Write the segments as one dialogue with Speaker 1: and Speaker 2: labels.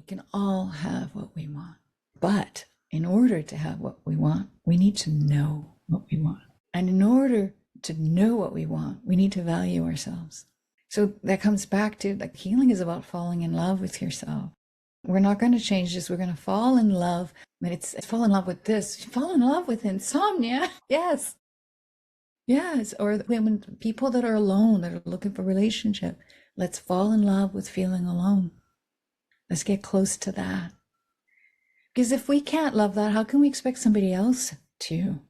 Speaker 1: can all have what we want. But in order to have what we want, we need to know what we want. And in order to know what we want, we need to value ourselves. So that comes back to, like, healing is about falling in love with yourself. We're not going to change this. We're going to fall in love. But it's fall in love with this. Fall in love with insomnia. Yes. Yes. Or when people that are alone, that are looking for a relationship, let's fall in love with feeling alone. Let's get close to that. Because if we can't love that, how can we expect somebody else to?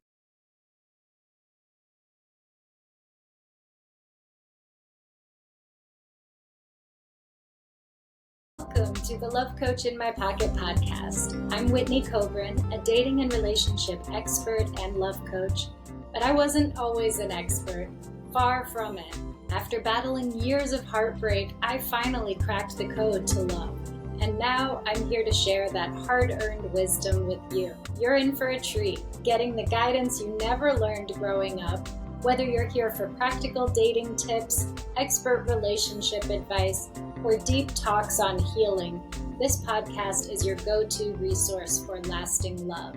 Speaker 2: Welcome to the Love Coach in My Pocket podcast. I'm Whitney Kobrin, a dating and relationship expert and love coach, but I wasn't always an expert. Far from it. After battling years of heartbreak, I finally cracked the code to love. And now I'm here to share that hard-earned wisdom with you. You're in for a treat, getting the guidance you never learned growing up. Whether you're here for practical dating tips, expert relationship advice, or deep talks on healing, this podcast is your go-to resource for lasting love.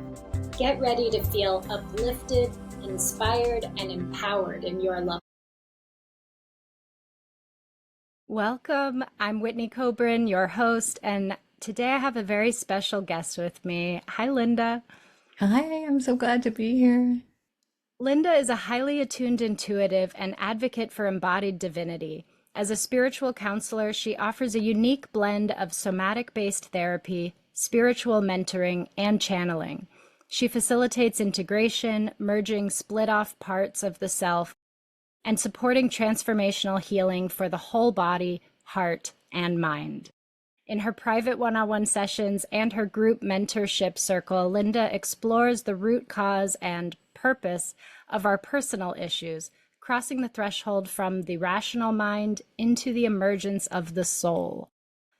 Speaker 2: Get ready to feel uplifted, inspired, and empowered in your love. Welcome. I'm Whitney Kobrin, your host, and today I have a very special guest with me. Hi, Linda.
Speaker 1: Hi, I'm so glad to be here.
Speaker 2: Linda is a highly attuned intuitive and advocate for embodied divinity. As a spiritual counselor, she offers a unique blend of somatic-based therapy, spiritual mentoring, and channeling. She facilitates integration, merging split-off parts of the self, and supporting transformational healing for the whole body, heart, and mind. In her private one-on-one sessions and her group mentorship circle, Linda explores the root cause and purpose of our personal issues, crossing the threshold from the rational mind into the emergence of the soul.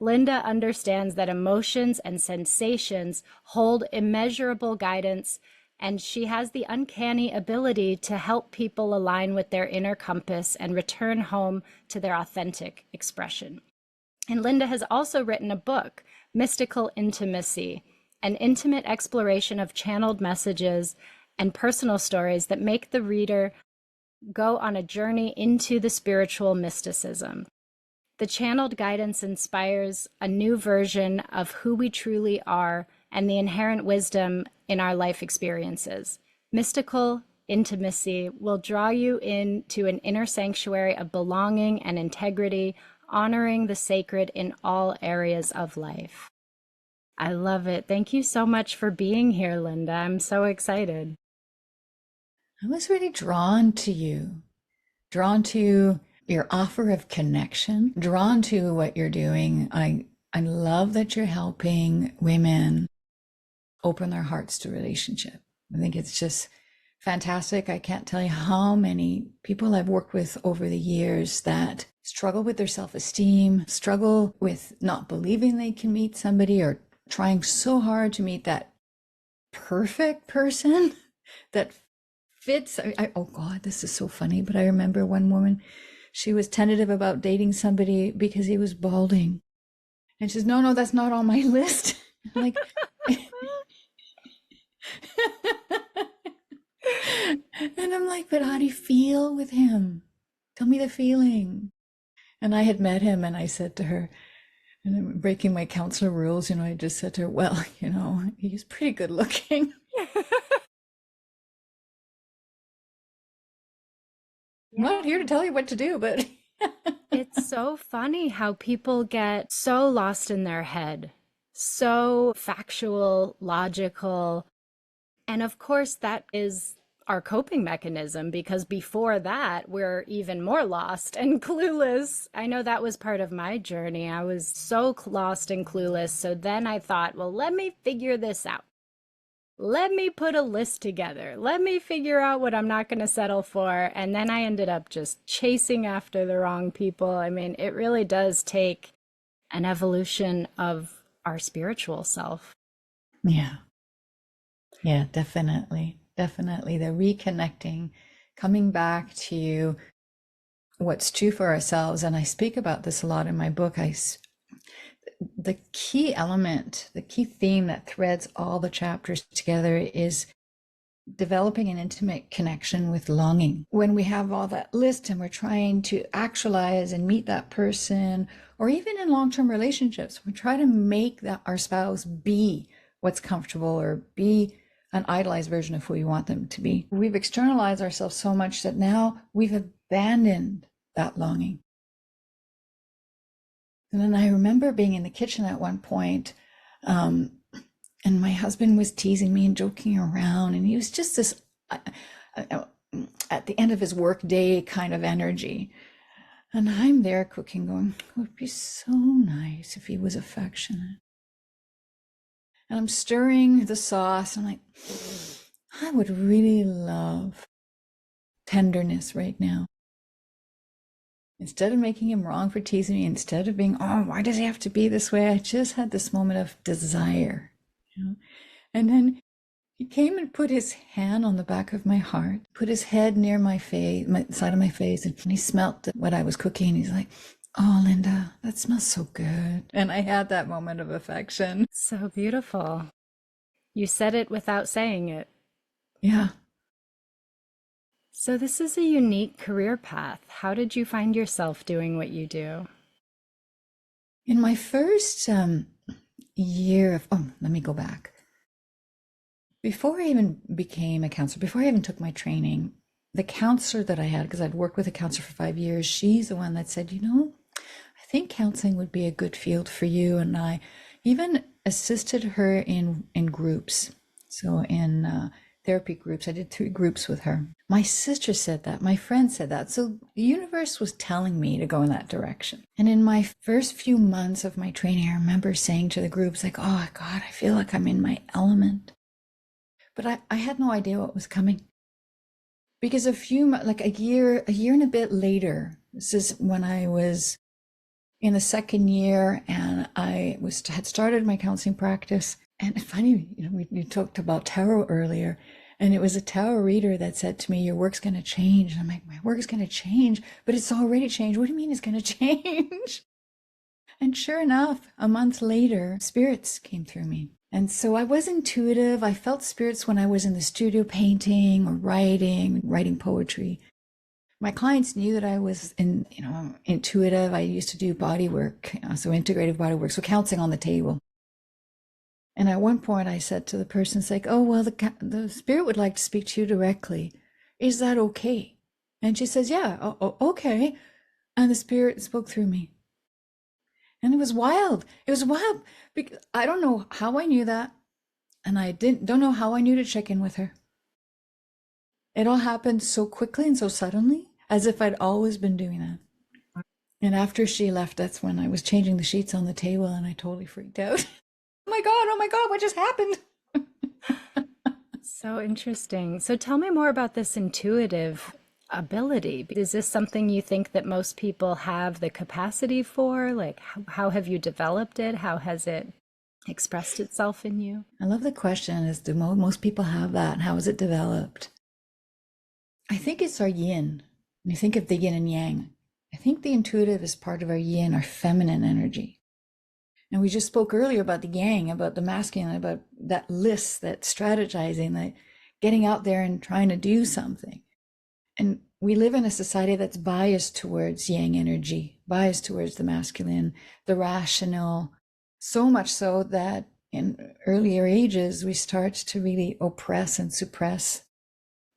Speaker 2: Linda understands that emotions and sensations hold immeasurable guidance, and she has the uncanny ability to help people align with their inner compass and return home to their authentic expression. And Linda has also written a book, Mystical Intimacy, an intimate exploration of channeled messages and personal stories that make the reader go on a journey into the spiritual mysticism. The channeled guidance inspires a new version of who we truly are and the inherent wisdom in our life experiences. Mystical Intimacy will draw you into an inner sanctuary of belonging and integrity, honoring the sacred in all areas of life. I love it. Thank you so much for being here, Linda. I'm so excited.
Speaker 1: I was really drawn to you, drawn to your offer of connection, drawn to what you're doing. I love that you're helping women open their hearts to relationship. I think it's just fantastic. I can't tell you how many people I've worked with over the years that struggle with their self-esteem, struggle with not believing they can meet somebody, or trying so hard to meet that perfect person that fits. Oh God, this is so funny. But I remember one woman, she was tentative about dating somebody because he was balding. And she says, no, that's not on my list. I'm like, and I'm like, but how do you feel with him? Tell me the feeling. And I had met him, and I said to her, and I'm breaking my counselor rules, I just said to her, well, he's pretty good looking. I'm not here to tell you what to do, but
Speaker 2: it's so funny how people get so lost in their head, so factual, logical. And of course, that is our coping mechanism, because before that, we're even more lost and clueless. I know that was part of my journey. I was so lost and clueless. So then I thought, well, let me figure this out. Let me put a list together. Let me figure out what I'm not going to settle for. And then I ended up just chasing after the wrong people. I mean, it really does take an evolution of our spiritual self.
Speaker 1: Yeah. Yeah, definitely. Definitely. The reconnecting, coming back to what's true for ourselves. And I speak about this a lot in my book. the key element, the key theme that threads all the chapters together is developing an intimate connection with longing. When we have all that list and we're trying to actualize and meet that person, or even in long-term relationships, we try to make that our spouse be what's comfortable or be an idolized version of who we want them to be. We've externalized ourselves so much that now we've abandoned that longing. And then I remember being in the kitchen at one point, and my husband was teasing me and joking around, and he was just this at the end of his work day kind of energy. And I'm there cooking going, it would be so nice if he was affectionate. And I'm stirring the sauce. I'm like, I would really love tenderness right now. Instead of making him wrong for teasing me, instead of being, oh, why does he have to be this way? I just had this moment of desire, you know? And then he came and put his hand on the back of my heart, put his head near my face, my side of my face, and he smelt what I was cooking. He's like, oh, Linda, that smells so good. And I had that moment of affection.
Speaker 2: So beautiful. You said it without saying it.
Speaker 1: Yeah.
Speaker 2: So this is a unique career path. How did you find yourself doing what you do?
Speaker 1: In my first year of, let me go back. Before I even became a counselor, before I even took my training, the counselor that I had, because I'd worked with a counselor for 5 years, she's the one that said, you know, I think counseling would be a good field for you. And I even assisted her in groups. So in therapy groups, I did 3 groups with her. My sister said that, my friend said that. So the universe was telling me to go in that direction. And in my first few months of my training, I remember saying to the groups like, oh God, I feel like I'm in my element. But I had no idea what was coming. Because like a year and a bit later, this is when I was in the second year and had started my counseling practice. And it's funny, you know, we talked about tarot earlier, and it was a tarot reader that said to me, your work's going to change. And I'm like, my work is going to change, but it's already changed. What do you mean it's going to change? And sure enough, a month later, spirits came through me. And so I was intuitive. I felt spirits when I was in the studio painting or writing poetry. My clients knew that I was intuitive. I used to do body work, so integrative body work, so counseling on the table. And at one point I said to the person, it's like, oh, well, the spirit would like to speak to you directly. Is that okay? And she says, yeah, okay. And the spirit spoke through me. And it was wild. It was wild. Because I don't know how I knew that. And I don't know how I knew to check in with her. It all happened so quickly and so suddenly, as if I'd always been doing that. And after she left, that's when I was changing the sheets on the table and I totally freaked out. Oh my God, what just happened?
Speaker 2: So interesting. So tell me more about this intuitive ability. Is this something you think that most people have the capacity for? Like, how have you developed it? How has it expressed itself in you?
Speaker 1: I love the question is, do most people have that? How is it developed? I think it's our yin. When you think of the yin and yang, I think the intuitive is part of our yin, our feminine energy. And we just spoke earlier about the yang, about the masculine, about that list, that strategizing, that getting out there and trying to do something. And we live in a society that's biased towards yang energy, biased towards the masculine, the rational, so much so that in earlier ages, we start to really oppress and suppress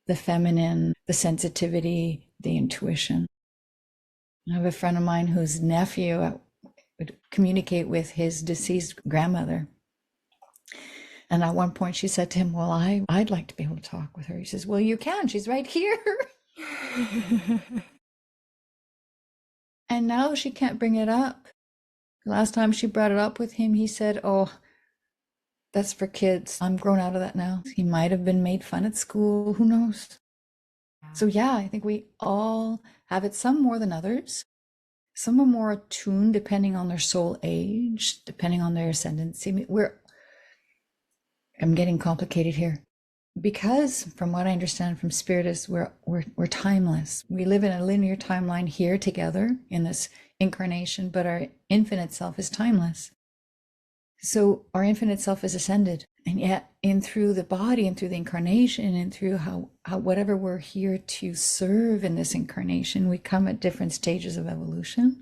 Speaker 1: the feminine, the sensitivity, the intuition. I have a friend of mine whose nephew would communicate with his deceased grandmother. And at one point she said to him, well, I'd like to be able to talk with her. He says, well, you can. She's right here. And now she can't bring it up. Last time she brought it up with him, he said, oh, that's for kids. I'm grown out of that now. He might have been made fun at school. Who knows? So yeah, I think we all have it, some more than others. Some are more attuned depending on their soul age, depending on their ascendancy. I'm getting complicated here. Because from what I understand from spiritists, we're timeless. We live in a linear timeline here together in this incarnation, but our infinite self is timeless. So our infinite self is ascended. And yet in through the body and through the incarnation and through how whatever we're here to serve in this incarnation, we come at different stages of evolution.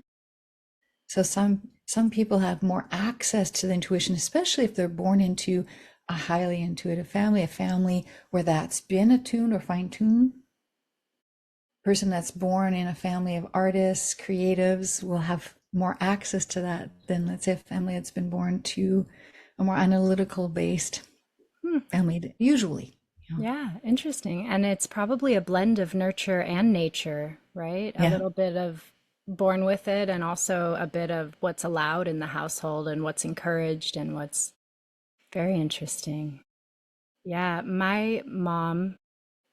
Speaker 1: So some people have more access to the intuition, especially if they're born into a highly intuitive family, a family where that's been attuned or fine-tuned. Person that's born in a family of artists, creatives will have more access to that than, let's say, a family that's been born to a more analytical based family, usually.
Speaker 2: Yeah, interesting. And it's probably a blend of nurture and nature, right? A
Speaker 1: Yeah.
Speaker 2: little bit of born with it and also a bit of what's allowed in the household and what's encouraged and what's very interesting. Yeah, my mom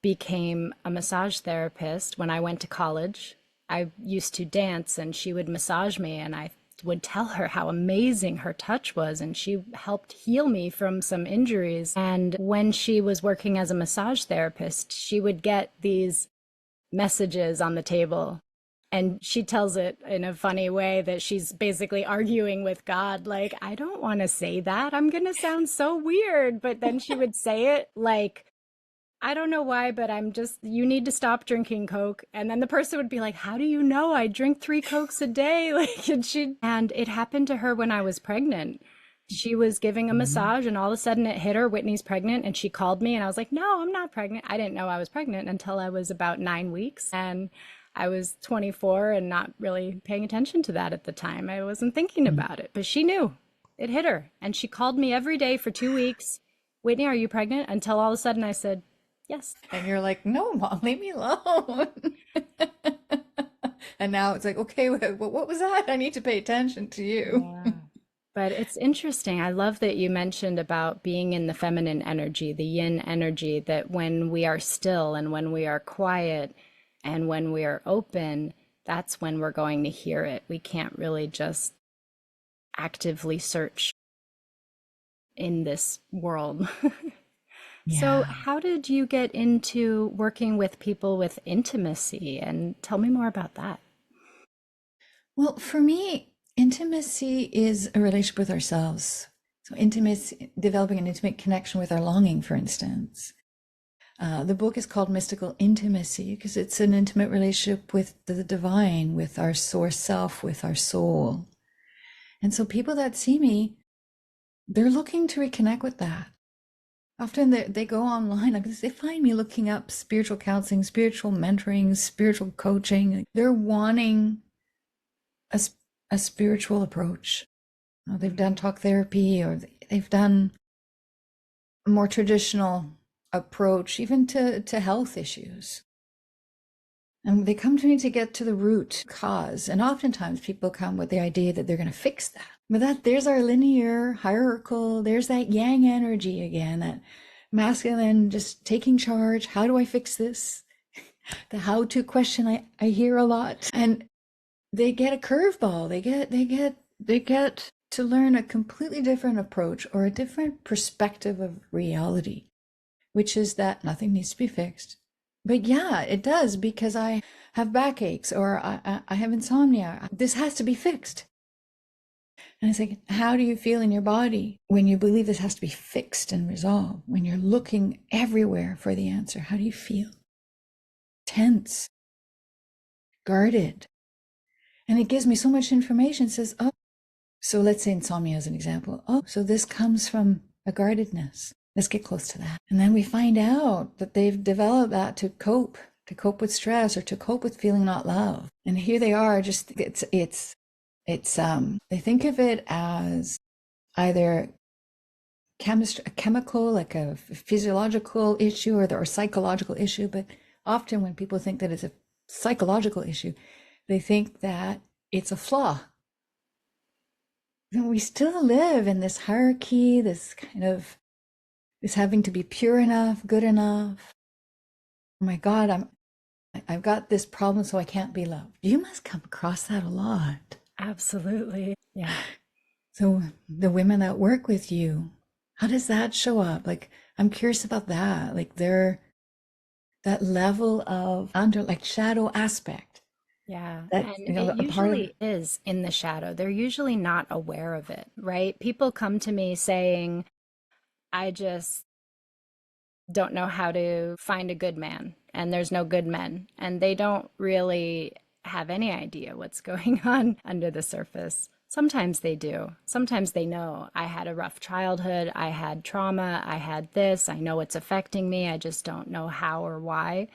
Speaker 2: became a massage therapist when I went to college. I used to dance and she would massage me, and I would tell her how amazing her touch was. And she helped heal me from some injuries. And when she was working as a massage therapist, she would get these messages on the table. And she tells it in a funny way that she's basically arguing with God, like, I don't want to say that. I'm going to sound so weird. But then she would say it like, I don't know why, but you need to stop drinking Coke. And then the person would be like, how do you know? I drink 3 Cokes a day. Like, and it happened to her when I was pregnant. She was giving a massage and all of a sudden it hit her, Whitney's pregnant. And she called me and I was like, no, I'm not pregnant. I didn't know I was pregnant until I was about 9 weeks. And I was 24 and not really paying attention to that at the time. I wasn't thinking about it, but she knew it hit her. And she called me every day for 2 weeks. Whitney, are you pregnant? Until all of a sudden I said, yes.
Speaker 1: And you're like, no, mom, leave me alone. And now it's like, okay, what was that? I need to pay attention to you.
Speaker 2: Yeah. But it's interesting. I love that you mentioned about being in the feminine energy, the yin energy, that when we are still and when we are quiet and when we are open, that's when we're going to hear it. We can't really just actively search in this world. So,
Speaker 1: Yeah.
Speaker 2: how did you get into working with people with intimacy? And tell me more about that.
Speaker 1: Well, for me, intimacy is a relationship with ourselves. So intimacy, developing an intimate connection with our longing, for instance. The book is called Mystical Intimacy because it's an intimate relationship with the divine, with our source self, with our soul. And so people that see me, they're looking to reconnect with that. Often they go online because they find me looking up spiritual counseling, spiritual mentoring, spiritual coaching. They're wanting a, a spiritual approach. They've done talk therapy or they've done a more traditional approach, even to health issues. And they come to me to get to the root cause. And oftentimes people come with the idea that they're going to fix that. But there's our linear, hierarchical, there's that yang energy again, that masculine just taking charge. How do I fix this? The how-to question I hear a lot. And they get a curveball. They get to learn a completely different approach or a different perspective of reality, which is that nothing needs to be fixed. But yeah, it does because I have backaches or I have insomnia. This has to be fixed. And it's like, how do you feel in your body when you believe this has to be fixed and resolved? When you're looking everywhere for the answer, how do you feel? Tense, guarded. And it gives me so much information. It says, oh, so let's say insomnia as an example. Oh, so this comes from a guardedness. Let's get close to that. And then we find out that they've developed that to cope with stress or to cope with feeling not loved. And here they are, just they think of it as either a chemical, like a physiological issue or psychological issue. But often when people think that it's a psychological issue, they think that it's a flaw. And we still live in this hierarchy, this kind of is having to be pure enough, good enough. Oh my God, I've got this problem, so I can't be loved. You must come across that a lot.
Speaker 2: Absolutely. Yeah.
Speaker 1: So the women that work with you, how does that show up? Like, I'm curious about that. Like that level of like shadow aspect.
Speaker 2: Yeah.
Speaker 1: That,
Speaker 2: And
Speaker 1: you
Speaker 2: it
Speaker 1: know, a part of,
Speaker 2: usually is in the shadow. They're usually not aware of it, right? People come to me saying, I just don't know how to find a good man, and there's no good men. And they don't really have any idea what's going on under the surface. Sometimes they do. Sometimes they know I had a rough childhood, I had trauma, I had this, I know it's affecting me, I just don't know how or why.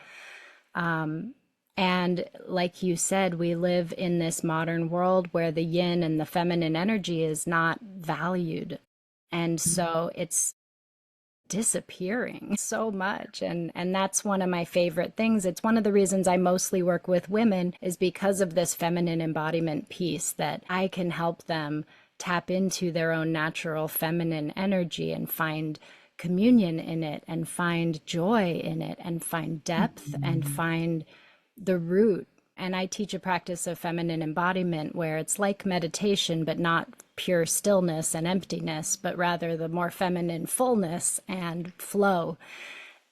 Speaker 2: And like you said, we live in this modern world where the yin and the feminine energy is not valued. And so it's disappearing so much, and that's one of my favorite things. It's one of the reasons I mostly work with women, is because of this feminine embodiment piece, that I can help them tap into their own natural feminine energy and find communion in it and find joy in it and find depth and
Speaker 1: Mhm.
Speaker 2: find the root. And I teach a practice of feminine embodiment where it's like meditation, but not pure stillness and emptiness, but rather the more feminine fullness and flow.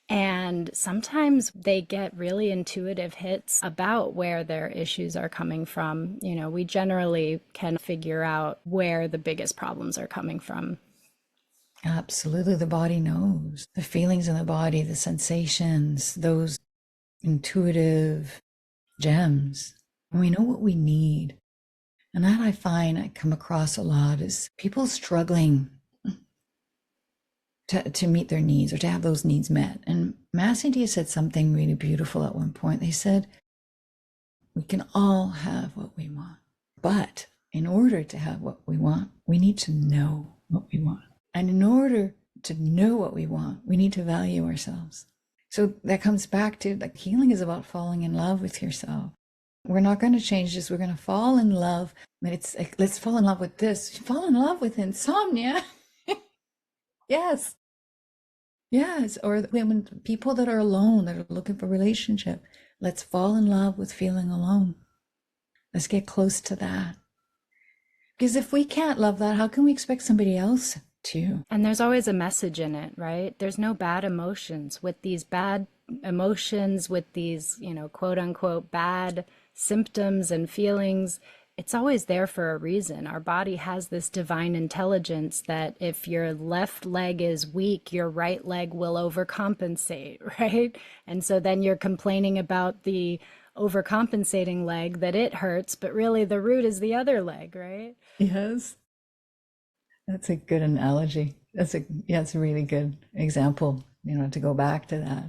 Speaker 2: And sometimes they get really intuitive hits about where their issues are coming from. You know, we generally can figure out where the biggest problems are coming from.
Speaker 1: Absolutely. The body knows the feelings in the body, the sensations, those intuitive gems. And we know what we need. And that I find I come across a lot is people struggling to meet their needs or to have those needs met. And Mass India said something really beautiful at one point. They said, we can all have what we want. But in order to have what we want, we need to know what we want. And in order to know what we want, we need to value ourselves. So that comes back to like healing is about falling in love with yourself. We're not going to change this. We're going to fall in love. But it's like, let's fall in love with this. Fall in love with insomnia. Yes. Yes. Or when people that are alone, that are looking for a relationship, let's fall in love with feeling alone. Let's get close to that. Because if we can't love that, how can we expect somebody else to?
Speaker 2: And there's always a message in it, right? There's no bad emotions. With these bad emotions, with these, you know, quote unquote bad symptoms and feelings, it's always there for a reason. Our body has this divine intelligence that if your left leg is weak, your right leg will overcompensate, right? And so then you're complaining about the overcompensating leg that it hurts, but really the root is the other leg, right?
Speaker 1: Yes. That's a good analogy. Yeah, it's a really good example, to go back to that.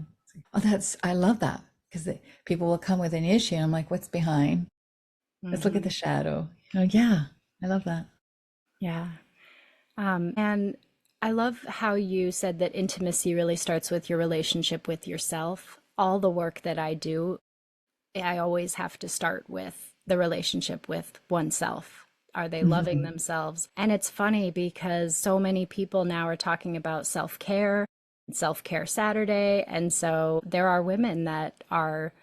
Speaker 1: Oh, I love that because people will come with an issue. And I'm like, what's behind? Let's look at the
Speaker 2: Hmm.
Speaker 1: shadow. Yeah, I love that.
Speaker 2: Yeah. And I love how you said that intimacy really starts with your relationship with yourself. All the work that I do, I always have to start with the relationship with oneself. Are they loving
Speaker 1: Mhm.
Speaker 2: themselves? And it's funny because so many people now are talking about self care Saturday. And so there are women that are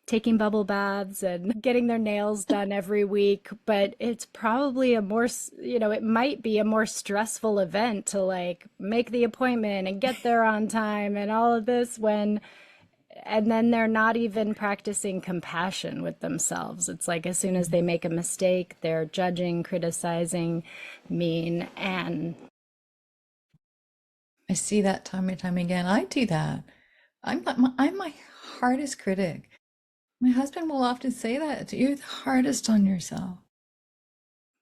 Speaker 2: taking bubble baths and getting their nails done every week, but it's probably it might be a more stressful event to like make the appointment and get there on time and all of this and then they're not even practicing compassion with themselves. It's like as soon as they make a mistake, they're judging, criticizing, mean, and
Speaker 1: I see that time and time again. I do that. I'm my hardest critic. My husband will often say that you're the hardest on yourself.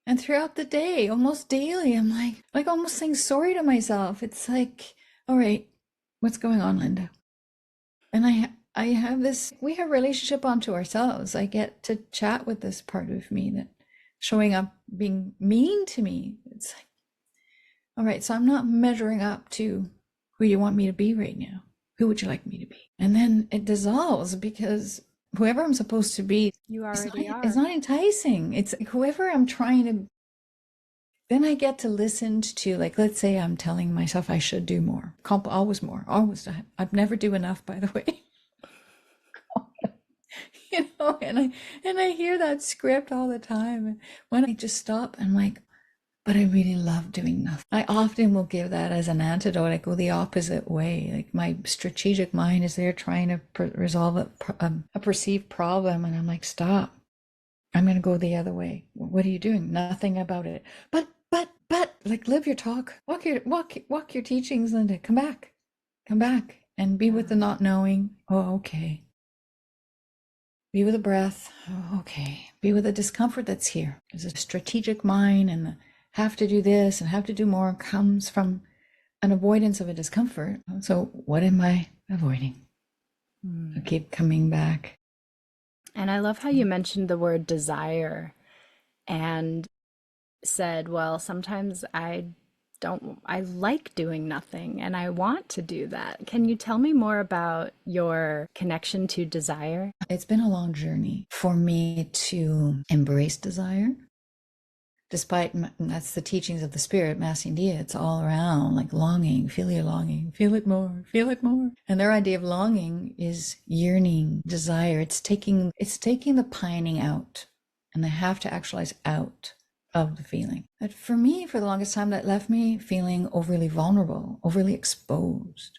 Speaker 1: And throughout the day, almost daily, I'm like almost saying sorry to myself. It's like, all right, what's going on, Linda? And I have this, we have a relationship onto ourselves. I get to chat with this part of me that showing up being mean to me. It's like, all right, so I'm not measuring up to who you want me to be right now. Who would you like me to be? And then it dissolves because whoever I'm supposed to be
Speaker 2: you
Speaker 1: is not,
Speaker 2: already
Speaker 1: is
Speaker 2: are.
Speaker 1: not enticing. It's like whoever I'm trying to, then I get to listen to, like, let's say I'm telling myself I should do more. Always more, always. I'd never do enough, by the way. And I hear that script all the time. And when I just stop, I'm like, but I really love doing nothing. I often will give that as an antidote. I go the opposite way. Like my strategic mind is there trying to resolve a perceived problem, and I'm like, stop. I'm going to go the other way. What are you doing? Nothing about it. But, like live your talk, walk your teachings, Linda. Come back and be with the not knowing. Oh, okay. Be with the breath. Oh, okay. Be with the discomfort that's here. There's a strategic mind, and the have to do this and have to do more comes from an avoidance of a discomfort. So what am I avoiding? I keep coming back.
Speaker 2: And I love how you mentioned the word desire and said, well, sometimes I like doing nothing and I want to do that. Can you tell me more about your connection to desire?
Speaker 1: It's been a long journey for me to embrace desire. Despite that's the teachings of the spirit, Mass India, it's all around like longing, feel your longing, feel it more, feel it more. And their idea of longing is yearning, desire. It's taking the pining out, and they have to actualize out of the feeling. But for me, for the longest time, that left me feeling overly vulnerable, overly exposed.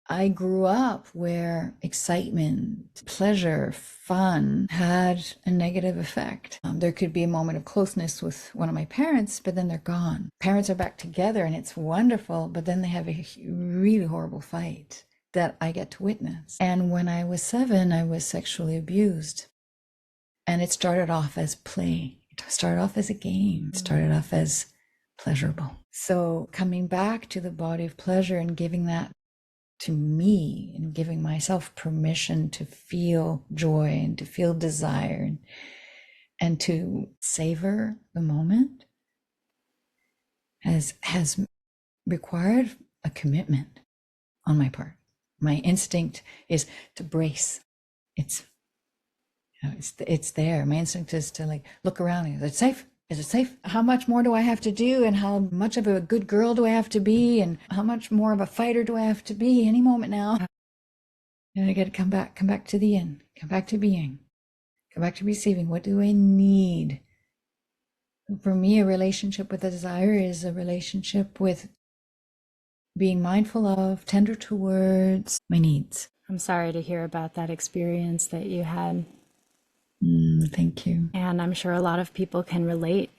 Speaker 1: I grew up where excitement, pleasure, fun had a negative effect. There could be a moment of closeness with one of my parents, but then they're gone. Parents are back together and it's wonderful, but then they have a really horrible fight that I get to witness. And when I was 7, I was sexually abused. And it started off as play. It started off as a game. It started off as pleasurable. So coming back to the body of pleasure and giving that to me and giving myself permission to feel joy and to feel desire and to savor the moment has required a commitment on my part. My instinct is to brace. It's there. My instinct is to like look around and is it safe? Is it safe? How much more do I have to do? And how much of a good girl do I have to be? And how much more of a fighter do I have to be any moment now? And I got to come back to the yin, come back to being, come back to receiving. What do I need? For me, a relationship with a desire is a relationship with being mindful of, tender towards my needs.
Speaker 2: I'm sorry to hear about that experience that you had.
Speaker 1: Thank you.
Speaker 2: And I'm sure a lot of people can relate.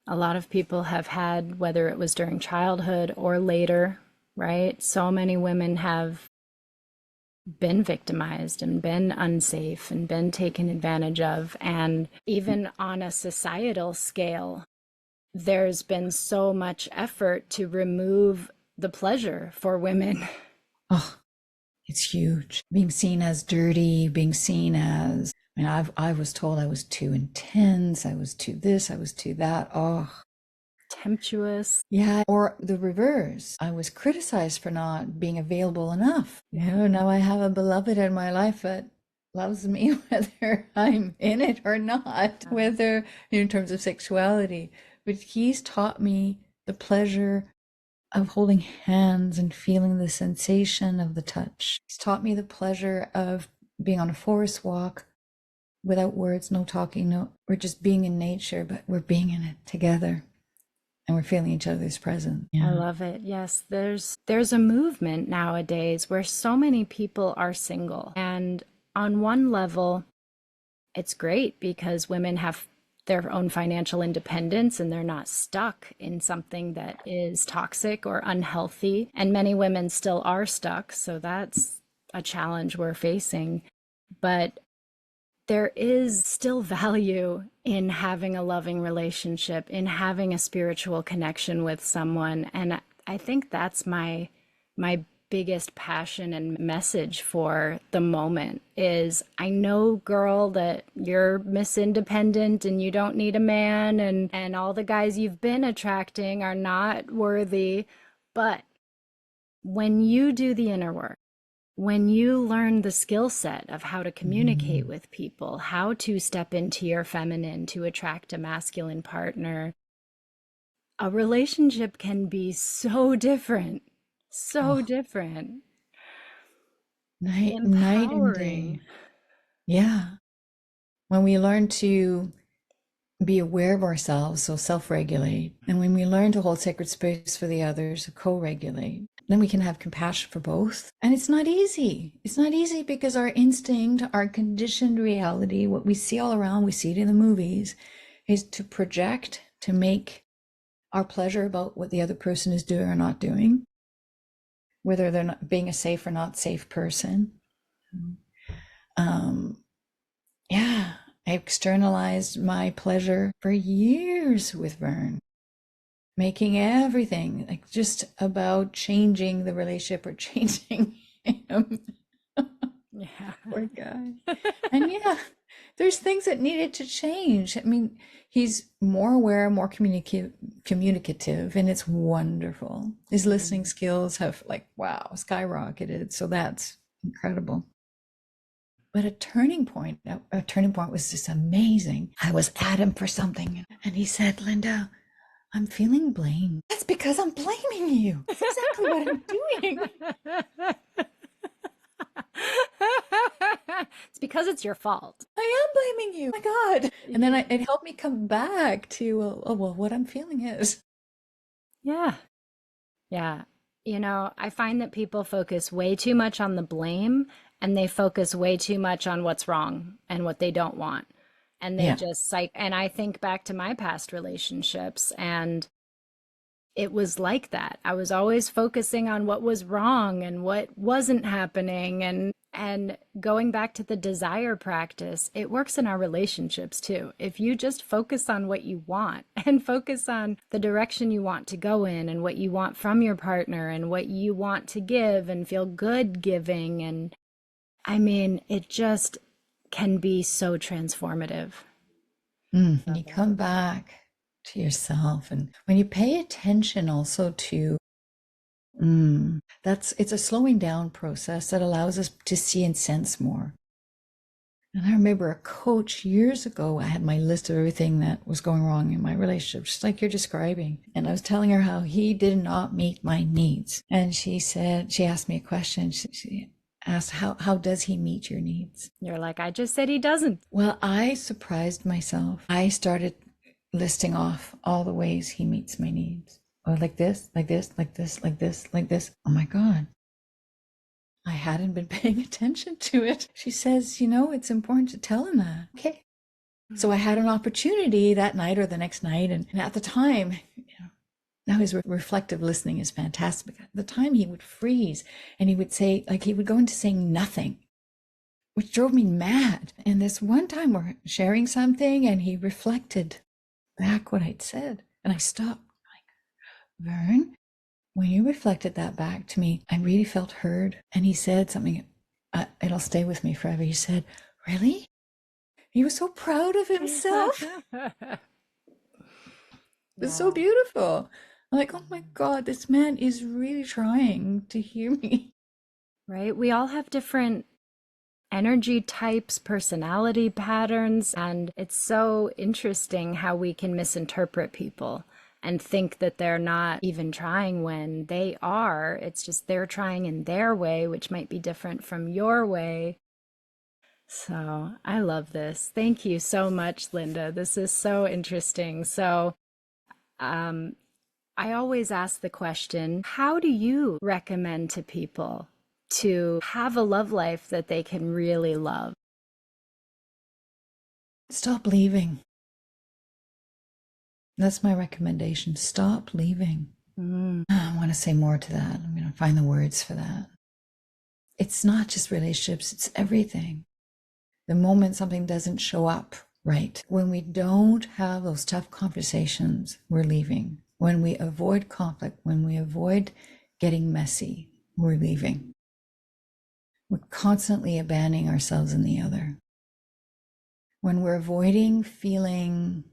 Speaker 2: A lot of people have had, whether it was during childhood or later, right? So many women have been victimized and been unsafe and been taken advantage of. And even on a societal scale, there's been so much effort to remove the pleasure for women.
Speaker 1: Oh, it's huge. Being seen as dirty, being seen as, I was told I was too intense, I was too this, I was too that. Oh,
Speaker 2: temptuous.
Speaker 1: Yeah, or the reverse. I was criticized for not being available enough. Now I have a beloved in my life that loves me whether I'm in it or not, whether in terms of sexuality. But he's taught me the pleasure of holding hands and feeling the sensation of the touch. He's taught me the pleasure of being on a forest walk without words, no talking, we're just being in nature, but we're being in it together. And we're feeling each other's presence.
Speaker 2: I love it. Yes, there's a movement nowadays where so many people are single. And on one level, it's great because women have their own financial independence and they're not stuck in something that is toxic or unhealthy. And many women still are stuck. So that's a challenge we're facing. But there is still value in having a loving relationship, in having a spiritual connection with someone. And I think that's my biggest passion and message for the moment is, I know, girl, that you're Miss Independent and you don't need a man, and all the guys you've been attracting are not worthy. But when you do the inner work, when you learn the skill set of how to communicate with people, how to step into your feminine to attract a masculine partner, a relationship can be so different, so different.
Speaker 1: Night and day. Yeah. When we learn to be aware of ourselves, so self-regulate, and when we learn to hold sacred space for the others, co-regulate, then we can have compassion for both. And it's not easy. It's not easy because our instinct, our conditioned reality, what we see all around, we see it in the movies, is to project, to make our pleasure about what the other person is doing or not doing, whether they're not being a safe or not safe person. Yeah, I externalized my pleasure for years with Vern, making everything like just about changing the relationship or changing him.
Speaker 2: Yeah.
Speaker 1: Poor guy. And yeah, there's things that needed to change. I mean, he's more aware, more communicative, and it's wonderful. His listening skills have like, wow, skyrocketed. So that's incredible. But a turning point was just amazing. I was at him for something, and he said, Linda, I'm feeling blame. That's because I'm blaming you. That's exactly what I'm doing.
Speaker 2: It's because it's your fault.
Speaker 1: I am blaming you. Oh my God. And then it helped me come back to, oh, well, what I'm feeling is.
Speaker 2: Yeah. Yeah. You know, I find that people focus way too much on the blame and they focus way too much on what's wrong and what they don't want. And they just and I think back to my past relationships, and it was like that. I was always focusing on what was wrong and what wasn't happening, and going back to the desire practice, it works in our relationships too. If you just focus on what you want and focus on the direction you want to go in and what you want from your partner and what you want to give and feel good giving, and I mean, it just can be so transformative.
Speaker 1: And you come back to yourself. And when you pay attention also to, it's a slowing down process that allows us to see and sense more. And I remember a coach years ago, I had my list of everything that was going wrong in my relationship, just like you're describing. And I was telling her how he did not meet my needs. And she asked me a question. She asked, how does he meet your needs?
Speaker 2: You're like, I just said he doesn't.
Speaker 1: Well, I surprised myself. I started listing off all the ways he meets my needs. Oh, like this, like this, like this, like this, like this. Oh my God. I hadn't been paying attention to it. She says, it's important to tell him that. Okay. So I had an opportunity that night or the next night. And at the time, now his reflective listening is fantastic. At the time, he would freeze and he would say, like, he would go into saying nothing, which drove me mad. And this one time we're sharing something and he reflected back what I'd said. And I stopped. I'm like, Vern, when you reflected that back to me, I really felt heard. And he said something, it'll stay with me forever. He said, really? He was so proud of himself. It was so beautiful. I'm like, oh my God, this man is really trying to hear me.
Speaker 2: Right? We all have different energy types, personality patterns, and it's so interesting how we can misinterpret people and think that they're not even trying when they are. It's just they're trying in their way, which might be different from your way. So I love this. Thank you so much, Linda. This is so interesting. So, I always ask the question, how do you recommend to people to have a love life that they can really love?
Speaker 1: Stop leaving. That's my recommendation. Stop leaving. I want to say more to that. I'm going to find the words for that. It's not just relationships, it's everything. The moment something doesn't show up right, when we don't have those tough conversations, we're leaving. When we avoid conflict, when we avoid getting messy, we're leaving. We're constantly abandoning ourselves in the other. When we're avoiding feeling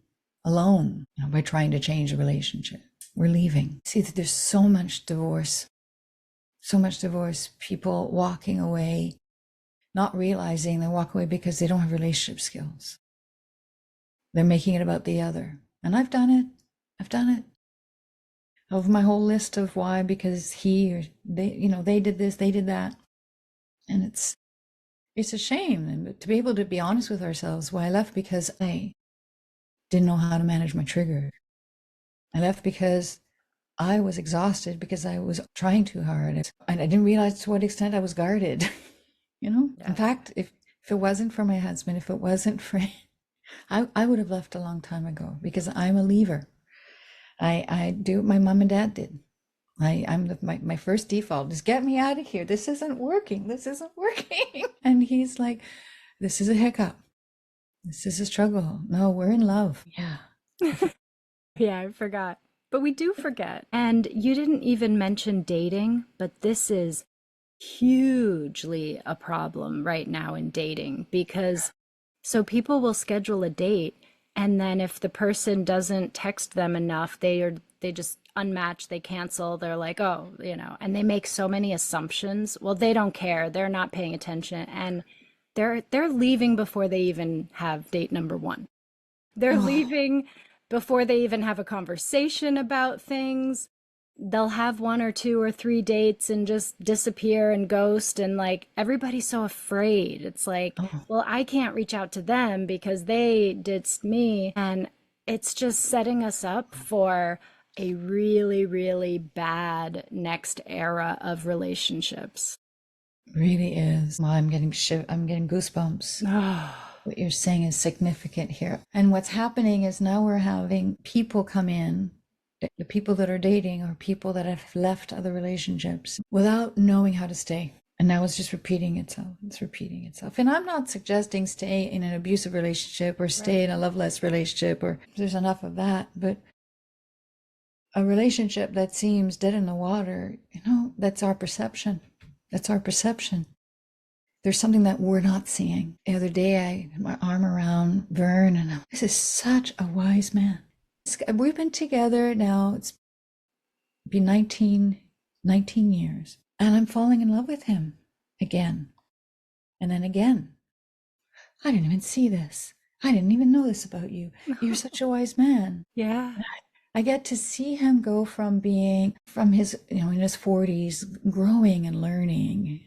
Speaker 1: alone by trying to change a relationship, we're leaving. See that there's so much divorce, people walking away, not realizing they walk away because they don't have relationship skills. They're making it about the other. And I've done it. Of my whole list of why, because he or they, they did this, they did that. And it's a shame. And to be able to be honest with ourselves, why I left because I didn't know how to manage my trigger. I left because I was exhausted because I was trying too hard. And I didn't realize to what extent I was guarded. In
Speaker 2: Yes.
Speaker 1: fact, if it wasn't for my husband, if it wasn't for, I would have left a long time ago because I'm a leaver. I do what my mom and dad did. My first default is get me out of here. This isn't working. This isn't working. And he's like, this is a hiccup. This is a struggle. No, we're in love. Yeah.
Speaker 2: Yeah, I forgot. But we do forget. And you didn't even mention dating, but this is hugely a problem right now in dating because so people will schedule a date and then if the person doesn't text them enough, they just unmatch, they cancel, they're like, oh, and they make so many assumptions. Well, they don't care. They're not paying attention and they're leaving before they even have date number one. They're
Speaker 1: Oh,
Speaker 2: leaving before they even have a conversation about things. They'll have one or two or three dates and just disappear and ghost. And like everybody's so afraid. It's like,
Speaker 1: oh,
Speaker 2: well, I can't reach out to them because they ditched me. And it's just setting us up for a really, really bad next era of relationships.
Speaker 1: really is. Well, I'm getting goosebumps. What you're saying is significant here. And what's happening is now we're having people come in, the people that are dating or people that have left other relationships without knowing how to stay. And now it's just repeating itself. It's repeating itself. And I'm not suggesting stay in an abusive relationship or stay
Speaker 2: Right.
Speaker 1: in a loveless relationship or there's enough of that. But a relationship that seems dead in the water, that's our perception. That's our perception. There's something that we're not seeing. The other day, I had my arm around Vern, and this is such a wise man. We've been together now, it's been 19 years, and I'm falling in love with him again. And then again. I didn't even see this. I didn't even know this about you. You're such a wise man.
Speaker 2: Yeah.
Speaker 1: I get to see him go from being from his, in his 40s, growing and learning,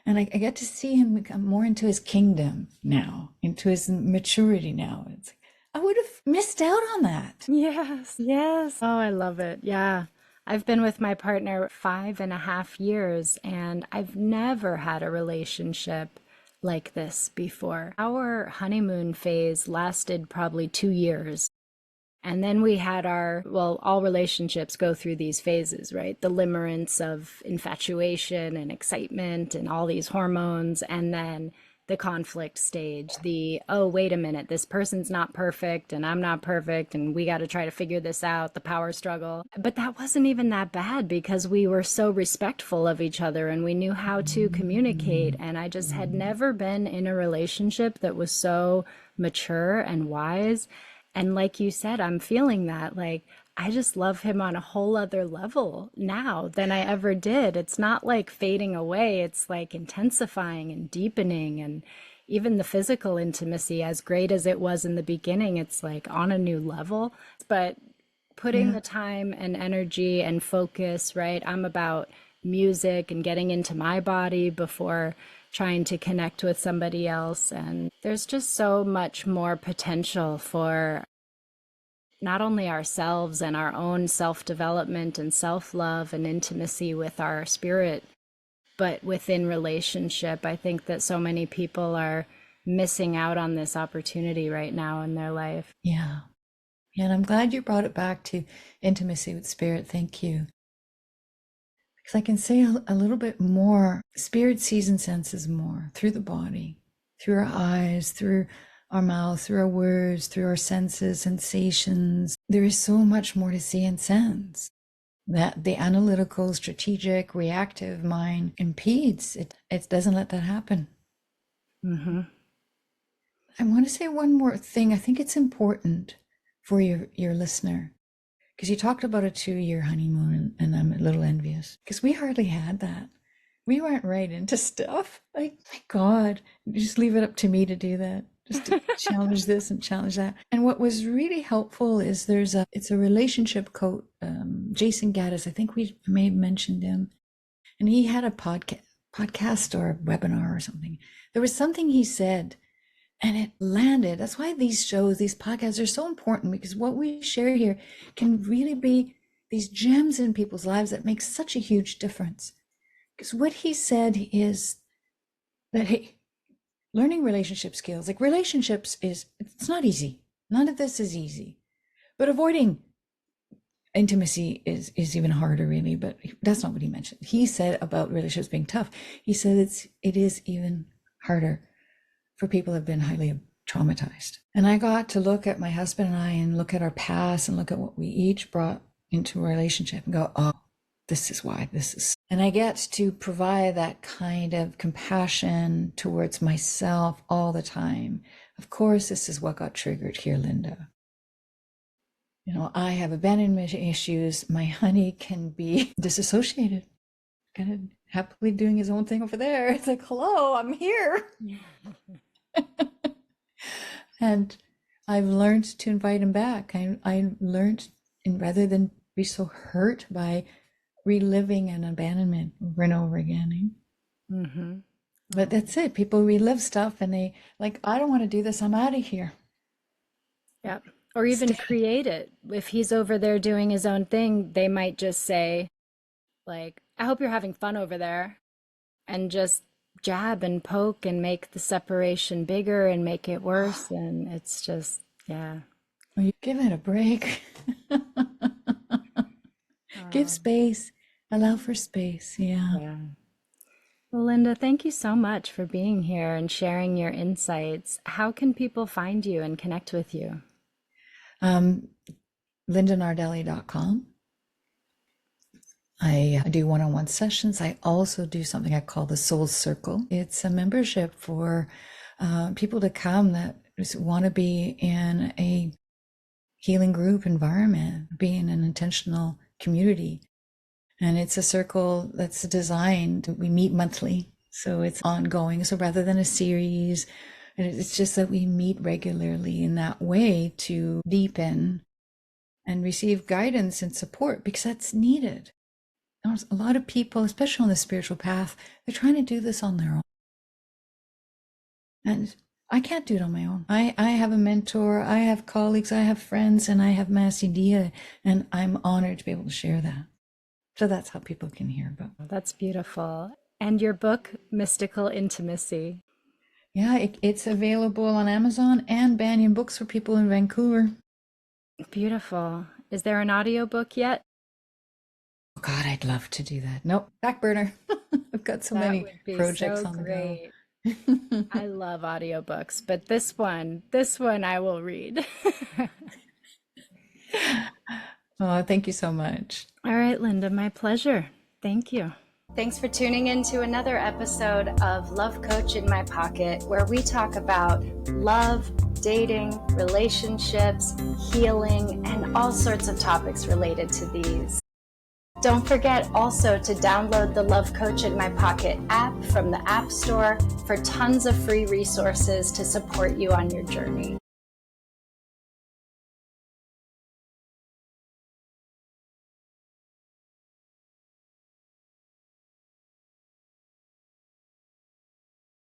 Speaker 1: and I get to see him become more into his kingdom now, into his maturity now. It's like, I would have missed out on that.
Speaker 2: Yes, yes. Oh, I love it. Yeah. I've been with my partner 5.5 years, and I've never had a relationship like this before. Our honeymoon phase lasted probably 2 years. And then we had well, all relationships go through these phases, right? The limerence of infatuation and excitement and all these hormones. And then the conflict stage, oh, wait a minute, this person's not perfect and I'm not perfect and we got to try to figure this out, the power struggle. But that wasn't even that bad because we were so respectful of each other and we knew how to communicate. And I just had never been in a relationship that was so mature and wise. And like you said, I'm feeling that. Like, I just love him on a whole other level now than I ever did. It's not like fading away, it's like intensifying and deepening. And even the physical intimacy, as great as it was in the beginning, it's like on a new level. But putting
Speaker 1: Yeah.
Speaker 2: the time and energy and focus, right? I'm about music and getting into my body before trying to connect with somebody else. And there's just so much more potential for not only ourselves and our own self development and self love and intimacy with our spirit, but within relationship. I think that so many people are missing out on this opportunity right now in their life.
Speaker 1: Yeah. Yeah. And I'm glad you brought it back to intimacy with spirit. Thank you. Because I can say a little bit more. Spirit sees and senses more through the body, through our eyes, through our mouth, through our words, through our senses, sensations. There is so much more to see and sense that the analytical, strategic, reactive mind impedes. It doesn't let that happen.
Speaker 2: Mm-hmm.
Speaker 1: I want to say one more thing. I think it's important for your listener because you talked about a 2-year honeymoon, and I'm a little envious because we hardly had that. We weren't right into stuff. Like, my God, just leave it up to me to do that. Just to challenge this and challenge that. And what was really helpful is it's a relationship coach, Jason Gaddis. I think we may have mentioned him. And he had a podcast or a webinar or something. There was something he said and it landed. That's why these shows, these podcasts are so important because what we share here can really be these gems in people's lives that make such a huge difference. Because what he said is that, hey, learning relationship skills, like relationships it's not easy. None of this is easy. But avoiding intimacy is even harder, really. But that's not what he mentioned. He said about relationships being tough. He said it is even harder for people who have been highly traumatized. And I got to look at my husband and I and look at our past and look at what we each brought into a relationship and go, oh, this is why this is. And I get to provide that kind of compassion towards myself all the time. Of course, this is what got triggered here, Linda. You know, I have abandonment issues. My honey can be disassociated, kind of happily doing his own thing over there. It's like, hello, I'm here. And I've learned to invite him back. I learned, and rather than be so hurt by reliving an abandonment over and over again. Mm-hmm. But that's it. People relive stuff and they like, I don't want to do this. I'm out of here.
Speaker 2: Yeah. Or even create it. If he's over there doing his own thing, they might just say, like, I hope you're having fun over there. And just jab and poke and make the separation bigger and make it worse. And it's just, yeah.
Speaker 1: Well, you give it a break. Give space. Allow for space. Yeah.
Speaker 2: Well, Linda, thank you so much for being here and sharing your insights. How can people find you and connect with you?
Speaker 1: LindaNardelli.com. I do one-on-one sessions. I also do something I call the Soul Circle. It's a membership for people to come that just want to be in a healing group environment, be in an intentional community. And it's a circle that's designed, we meet monthly, so it's ongoing. So rather than a series, it's just that we meet regularly in that way to deepen and receive guidance and support, because that's needed. There's a lot of people, especially on the spiritual path, they're trying to do this on their own. And I can't do it on my own. I have a mentor, I have colleagues, I have friends, and I have Mass Idea, and I'm honored to be able to share that. So that's how people can hear about it.
Speaker 2: That's beautiful. And your book, Mystical Intimacy.
Speaker 1: Yeah, it's available on Amazon and Banyan Books for people in Vancouver.
Speaker 2: Beautiful. Is there an audiobook yet?
Speaker 1: Oh God, I'd love to do that. Nope, back burner. I've got so many projects on the go.
Speaker 2: I love audiobooks, but this one I will read.
Speaker 1: Oh, thank you so much.
Speaker 2: All right, Linda, my pleasure. Thank you. Thanks for tuning in to another episode of Love Coach in My Pocket, where we talk about love, dating, relationships, healing, and all sorts of topics related to these. Don't forget also to download the Love Coach in My Pocket app from the App Store for tons of free resources to support you on your journey.